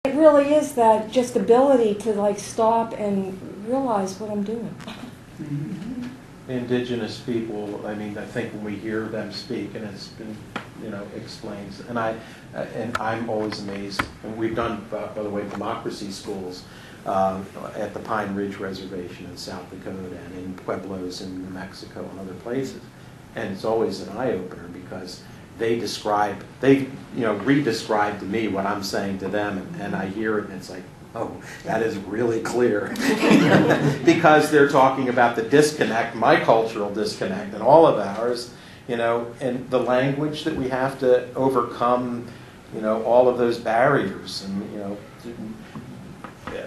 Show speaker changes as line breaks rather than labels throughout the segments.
It really is that just ability to like stop and realize what I'm doing.
Indigenous people, I mean, I think when we hear them speak, and it's been, explains, and I'm always amazed. And we've done, by the way, democracy schools at the Pine Ridge Reservation in South Dakota and in Pueblos in New Mexico and other places, and it's always an eye-opener because they re-describe to me what I'm saying to them, and I hear it, and it's like, oh, that is really clear. Because they're talking about the disconnect, my cultural disconnect, and all of ours, and the language that we have to overcome, all of those barriers. And,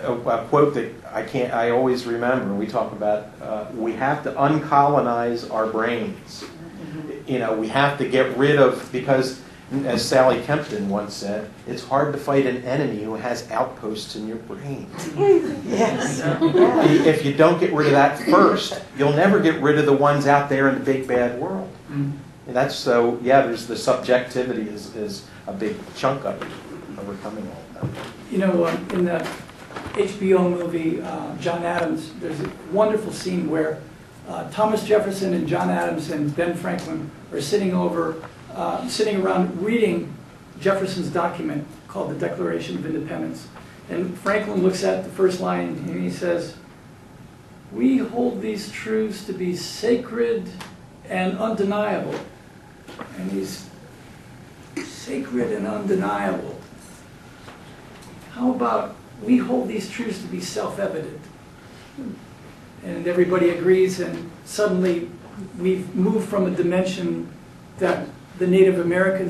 a quote that I always remember, and we talk about, we have to uncolonize our brains. We have to get rid of, because as Sally Kempton once said, it's hard to fight an enemy who has outposts in your brain.
Yes.
If you don't get rid of that first, you'll never get rid of the ones out there in the big bad world. And that's so, there's the subjectivity is a big chunk of it, overcoming all of that.
In the HBO movie, John Adams, there's a wonderful scene where Thomas Jefferson and John Adams and Ben Franklin are sitting around reading Jefferson's document called the Declaration of Independence. And Franklin looks at the first line and he says, "We hold these truths to be sacred and undeniable." And he's sacred and undeniable. How about we hold these truths to be self-evident? And everybody agrees, and suddenly we've moved from a dimension that the Native Americans